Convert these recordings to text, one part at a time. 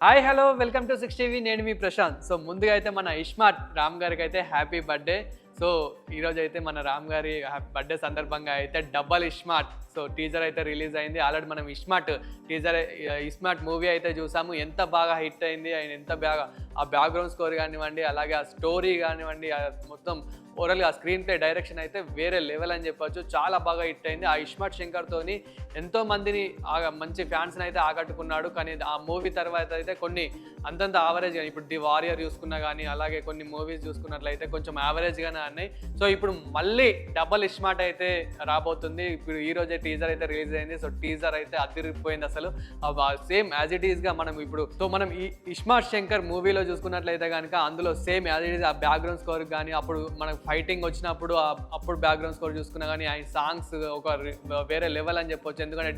Hi hello welcome to 6 TV. నేను మీ Prashanth. So ముందుగా అయితే మన ఇస్మార్ట్ రామ్ గారికి అయితే హ్యాపీ బర్త్డే. సో ఈరోజు అయితే మన రామ్ గారి బర్త్డే సందర్భంగా అయితే డబల్ ఇస్మార్ట్ సో టీజర్ అయితే రిలీజ్ అయింది. ఆల్రెడీ మనం ఇస్మార్ట్ మూవీ అయితే చూసాము. ఎంత బాగా హిట్ అయింది అండ్ ఎంత బాగా ఆ బ్యాక్గ్రౌండ్ స్కోర్ కానివ్వండి, అలాగే ఆ స్టోరీ కానివ్వండి, మొత్తం ఓవరాల్గా ఆ స్క్రీన్ ప్లే డైరెక్షన్ అయితే వేరే లెవెల్ అని చెప్పొచ్చు. చాలా బాగా హిట్ అయింది. ఆ ఇస్మార్ట్ శంకర్తోని ఎంతో మందిని మంచి ఫ్యాన్స్ని అయితే ఆకట్టుకున్నాడు. కానీ ఆ మూవీ తర్వాత అయితే కొన్ని అంతంత యావరేజ్ కానీ, ఇప్పుడు ది వారియర్ చూసుకున్నా కానీ, అలాగే కొన్ని మూవీస్ చూసుకున్నట్లయితే కొంచెం యావరేజ్గానే అన్నాయి. సో ఇప్పుడు మళ్ళీ డబల్ ఇస్మార్ట్ అయితే రాబోతుంది. ఇప్పుడు ఈ రోజే టీజర్ అయితే రిలీజ్ అయింది. సో టీజర్ అయితే అదిరిపోయింది అసలు. సేమ్ యాజ్ ఇట్ ఈస్గా మనం ఈ ఇస్మార్ట్ శంకర్ మూవీలో చూసుకున్నట్లయితే కనుక అందులో సేమ్ యాజ్ ఇట్ ఈస్ ఆ బ్యాక్గ్రౌండ్ స్కోర్ కానీ, అప్పుడు మనకు ఫైటింగ్ వచ్చినప్పుడు అప్పుడు బ్యాక్గ్రౌండ్ స్కోర్ చూసుకున్నా కానీ ఆయన సాంగ్స్ ఒక వేరే లెవెల్ అని చెప్పొచ్చు. ఎందుకంటే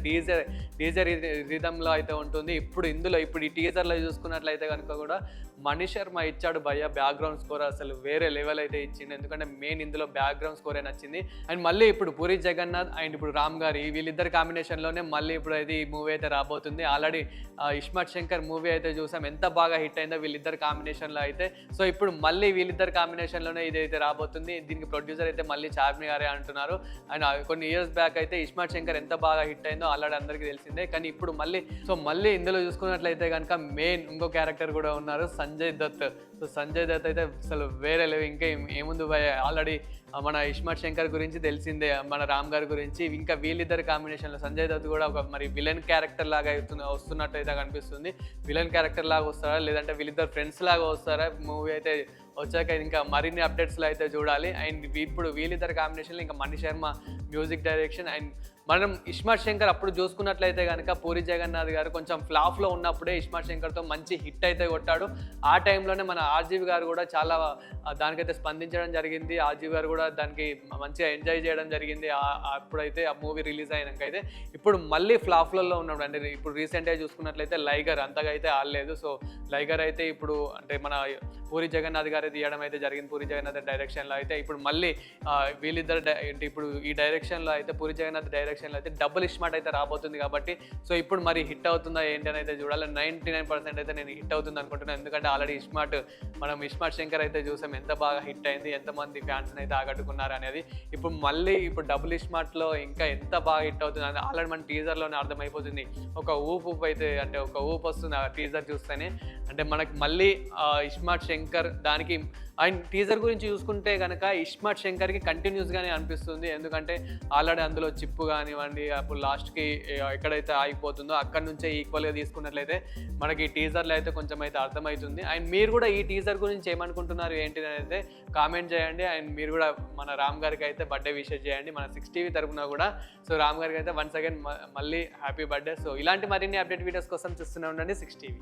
డీజర్ రిథంలో అయితే ఉంటుంది. ఇప్పుడు ఈ టీజర్లో చూసుకున్నట్లయితే కనుక కూడా మణి శర్మ ఇచ్చాడు భయ్య బ్యాక్గ్రౌండ్ స్కోర్, అసలు వేరే లెవెల్ అయితే ఇచ్చింది. ఎందుకంటే మెయిన్ ఇందులో బ్యాక్గ్రౌండ్ స్కోరే నచ్చింది. అండ్ మళ్ళీ ఇప్పుడు పూరి జగన్నాథ్ అండ్ ఇప్పుడు రామ్ గారి వీళ్ళిద్దరు కాంబినేషన్లోనే మళ్ళీ ఇప్పుడు అయితే ఈ మూవీ అయితే రాబోతుంది. ఆల్రెడీ ఇస్మార్ట్ శంకర్ మూవీ అయితే చూసాం, ఎంత బాగా హిట్ అయిందో వీళ్ళిద్దరు కాంబినేషన్లో అయితే. సో ఇప్పుడు మళ్ళీ వీళ్ళిద్దరు కాంబినేషన్లోనే ఇది అయితే రాబోతుంది. దీనికి ప్రొడ్యూసర్ అయితే మళ్ళీ చార్మి గారే అంటున్నారు. అండ్ కొన్ని ఇయర్స్ బ్యాక్ అయితే ఇస్మార్ట్ శంకర్ ఎంత బాగా హిట్ అయిందో ఆల్రెడీ అందరికీ తెలిసిందే. కానీ ఇప్పుడు మళ్ళీ ఇందులో చూసుకున్నట్లయితే కనుక మెయిన్ ఇంకో క్యారెక్టర్ కూడా ఉన్నారు, సంజయ్ దత్. సో సంజయ్ దత్ అయితే అసలు వేరే లేవు. ఇంకా ఏముంది భయ, ఆల్రెడీ మన ఇస్మార్ట్ శంకర్ గురించి తెలిసిందే, మన రామ్ గారి గురించి. ఇంకా వీళ్ళిద్దరు కాంబినేషన్లో సంజయ్ దత్ కూడా ఒక విలన్ క్యారెక్టర్ లాగా వస్తున్నట్టు అయితే కనిపిస్తుంది. విలన్ క్యారెక్టర్ లాగా వస్తారా, లేదంటే వీళ్ళిద్దరు ఫ్రెండ్స్ లాగా వస్తారా? మూవీ అయితే వచ్చాక ఇంకా మరిన్ని అప్డేట్స్లో అయితే చూడాలి. అండ్ ఇప్పుడు వీళ్ళిద్దరు కాంబినేషన్లో ఇంకా Mani Sharma music direction. And మనం ఇస్మార్ట్ శంకర్ అప్పుడు చూసుకున్నట్లయితే కనుక పూరి జగన్నాథ్ గారు కొంచెం ఫ్లాప్లో ఉన్నప్పుడే ఇస్మార్ట్ శంకర్తో మంచి హిట్ అయితే కొట్టాడు. ఆ టైంలోనే మన ఆర్జీవి గారు కూడా చాలా దానికైతే స్పందించడం జరిగింది. ఆర్జీవి గారు కూడా దానికి మంచిగా ఎంజాయ్ చేయడం జరిగింది. అప్పుడైతే ఆ మూవీ రిలీజ్ అయినాక అయితే ఇప్పుడు మళ్ళీ ఫ్లాప్లలో ఉన్నాడు. అంటే ఇప్పుడు రీసెంట్గా చూసుకున్నట్లయితే లైగర్ అంతగా అయితే ఆడలేదు. సో లైగర్ అయితే ఇప్పుడు అంటే మన పూరి జగన్నాథ్ గారు తీయడం అయితే జరిగింది. పూరి జగన్నాథ్ డైరెక్షన్లో అయితే ఇప్పుడు మళ్ళీ వీళ్ళిద్దరు ఇప్పుడు ఈ డైరెక్షన్లో అయితే పూరి జగన్నాథ్ డైరెక్షన్లో అయితే డబుల్ ఇస్మార్ట్ అయితే రాబోతుంది. కాబట్టి సో ఇప్పుడు మరి హిట్ అవుతుందా ఏంటి అని అయితే చూడాలి. 99% అయితే నేను హిట్ అవుతుంది అనుకుంటున్నాను. ఎందుకంటే ఆల్రెడీ ఇస్మార్ట్ శంకర్ అయితే చూసాం ఎంత బాగా హిట్ అయింది, ఎంతమంది ఫ్యాన్స్ని అయితే ఆకట్టుకున్నారు అనేది. ఇప్పుడు డబుల్ ఇస్మార్ట్లో ఇంకా ఎంత బాగా హిట్ అవుతుంది అని ఆల్రెడీ మన టీజర్లోనే అర్థమైపోతుంది. ఒక ఊపు వస్తుంది ఆ టీజర్ చూస్తేనే. అంటే మనకి మళ్ళీ ఇస్మార్ట్ శంకర్ దానికి అండ్ టీజర్ గురించి చూసుకుంటే కనుక ఇస్మార్ట్ శంకర్కి కంటిన్యూస్గానే అనిపిస్తుంది. ఎందుకంటే ఆల్రెడీ అందులో చిప్పు కానివ్వండి, అప్పుడు లాస్ట్కి ఎక్కడైతే ఆగిపోతుందో అక్కడి నుంచే ఈక్వల్గా తీసుకున్నట్లయితే మనకి ఈ టీజర్లో అయితే కొంచెం అయితే అర్థమవుతుంది. అండ్ మీరు కూడా ఈ టీజర్ గురించి ఏమనుకుంటున్నారు ఏంటి అని అయితే కామెంట్ చేయండి. అండ్ మీరు కూడా మన రామ్ గారికి అయితే బర్త్డే విషెస్ చేయండి మన 6 టీవీ తరపున కూడా. సో రామ్ గారికి అయితే వన్స్ అగైన్ మళ్ళీ హ్యాపీ బర్త్డే. సో ఇలాంటి మరిన్ని అప్డేట్ వీడియోస్ కోసం చూస్తూనే ఉండండి 6 టీవీ.